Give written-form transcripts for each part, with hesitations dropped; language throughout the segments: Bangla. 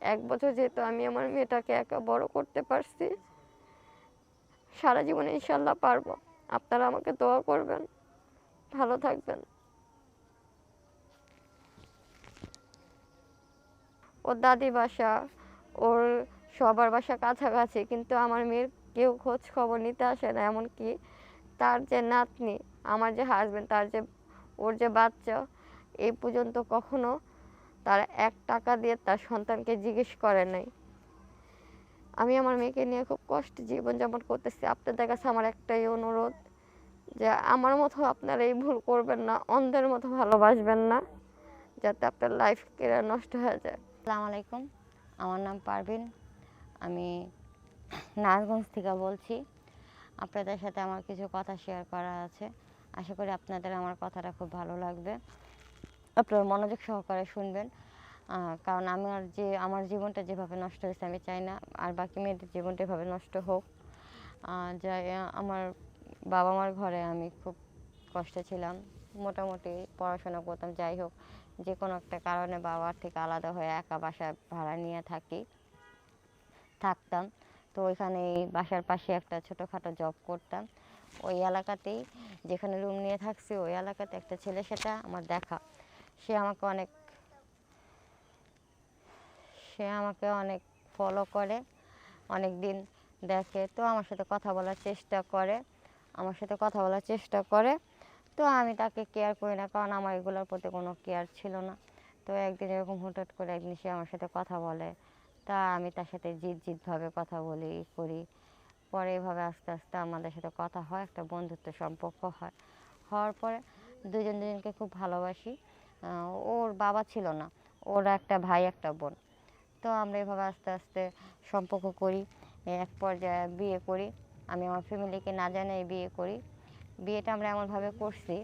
1 বছর যেহেতু আমি আমার মেয়েটাকে একা বড় করতে পারছি, সারা জীবনে ইনশাল্লাহ পারবো। আপনারা আমাকে দোয়া করবেন, ভালো থাকবেন। ওর দাদি বাসা, ওর সবার বাসা কাছাকাছি, কিন্তু আমার মেয়ের কেউ খোঁজ খবর নিতে আসে না। এমনকি তার যে নাতনি, আমার যে হাজবেন্ড, তার যে ওর যে বাচ্চা, এই পর্যন্ত কখনো তার 1 টাকা দিয়ে তার সন্তানকে জিজ্ঞেস করে নাই। আমি আমার মেয়েকে নিয়ে খুব কষ্টে জীবনযাপন করতেছি। আপনাদের কাছে আমার একটাই অনুরোধ, যে আমার মতো আপনারা এই ভুল করবেন না, অন্ধের মতো ভালোবাসবেন না, যাতে আপনার লাইফ কেরিয়ার নষ্ট হয়ে যায়। আসসালামু আলাইকুম, আমার নাম পারভিন। আমি নারায়ণগঞ্জ থেকে বলছি। আপনাদের সাথে আমার কিছু কথা শেয়ার করা আছে। আশা করি আপনাদের আমার কথাটা খুব ভালো লাগবে। আপনারা মনোযোগ সহকারে শুনবেন, কারণ আমার জীবনটা যেভাবে নষ্ট হয়েছে আমি চাই না আর বাকি মেয়েদের জীবনটা এভাবে নষ্ট হোক। যাই আমার বাবা মার ঘরে আমি খুব কষ্টে ছিলাম, মোটামুটি পড়াশোনা করতাম। যাই হোক, যে কোনো একটা কারণে বাবার থেকে আলাদা হয়ে একা বাসা ভাড়া নিয়ে থাকতাম। তো ওইখানে বাসার পাশে একটা ছোটোখাটো জব করতাম। ওই এলাকাতেই, যেখানে রুম নিয়ে থাকছি ওই এলাকাতে একটা ছেলের সাথে আমার দেখা। সে আমাকে অনেক ফলো করে, অনেক দিন দেখে, তো আমার সাথে কথা বলার চেষ্টা করে। তো আমি তাকে কেয়ার করি না, কারণ আমার এগুলোর প্রতি কোনো কেয়ার ছিল না। তো একদিন এরকম হঠাৎ করে একদিন সে আমার সাথে কথা বলে, তা আমি তার সাথে জিদভাবে কথা বলি করি। পরে এভাবে আস্তে আস্তে আমাদের সাথে কথা হয়, একটা বন্ধুত্ব সম্পর্ক হওয়ার পরে দুজনকে খুব ভালোবাসি। ওর বাবা ছিল না, ওর একটা ভাই একটা বোন। তো আমরা এভাবে আস্তে আস্তে সম্পর্ক করি, এক পর্যায়ে বিয়ে করি। আমি আমার ফ্যামিলিকে না জানিয়ে বিয়ে করি। বিয়েটা আমরা এমনভাবে করছি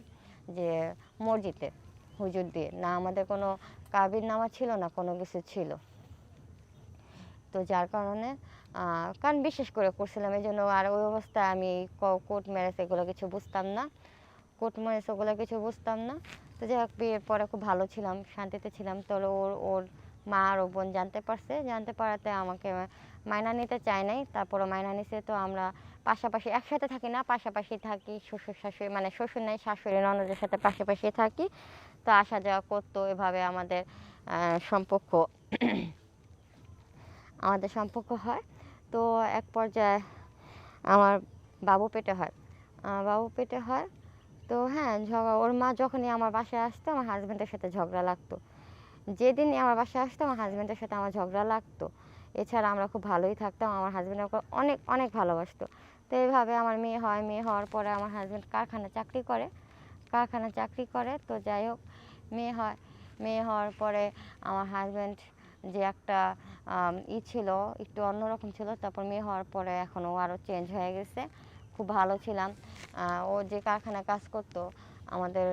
যে মসজিদে হুজুর দিয়ে, না আমাদের কোনো কাবির নামা ছিল না, কোনো কিছু ছিল। তো যার কারণে কারণ বিশেষ করে করছিলাম এই জন্য। আর ওই অবস্থায় আমি কোর্ট ম্যারেজ এগুলো কিছু বুঝতাম না। তো যাই হোক, বিয়ের পরে খুব ভালো ছিলাম, শান্তিতে ছিলাম। তো ওর মা আর ও বোন জানতে পারাতে আমাকে মাইনা নিতে চায় নাই। তারপরও মাইনা নিছে। তো আমরা পাশাপাশি একসাথে থাকি না, পাশাপাশি থাকি। শ্বশুর শাশুড়ি, মানে শ্বশুর নাই, শাশুড়ি ননদের সাথে পাশাপাশি থাকি। তো আসা যাওয়া করতো, এভাবে সম্পর্ক হয়। তো এক পর্যায়ে আমার বাবু পেটে হয়। তো হ্যাঁ, ওর মা যখনই আমার বাসায় আসতো আমার হাজব্যান্ডের সাথে ঝগড়া লাগতো। যেদিনই আমার বাসায় আসতো আমার হাজব্যান্ডের সাথে আমার ঝগড়া লাগতো। এছাড়া আমরা খুব ভালোই থাকতাম, আমার হাজব্যান্ড আমাকে অনেক অনেক ভালোবাসতো। তো এইভাবে আমার মেয়ে হওয়ার পরে আমার হাজব্যান্ড কারখানায় চাকরি করে। তো যাই হোক, মেয়ে হওয়ার পরে আমার হাজব্যান্ড যে একটা ছিল, একটু অন্যরকম ছিল। তারপর মেয়ে হওয়ার পরে এখন ও আরও চেঞ্জ হয়ে গেছে। খুব ভালো ছিলাম। ও যে কারখানায় কাজ করতো, আমাদের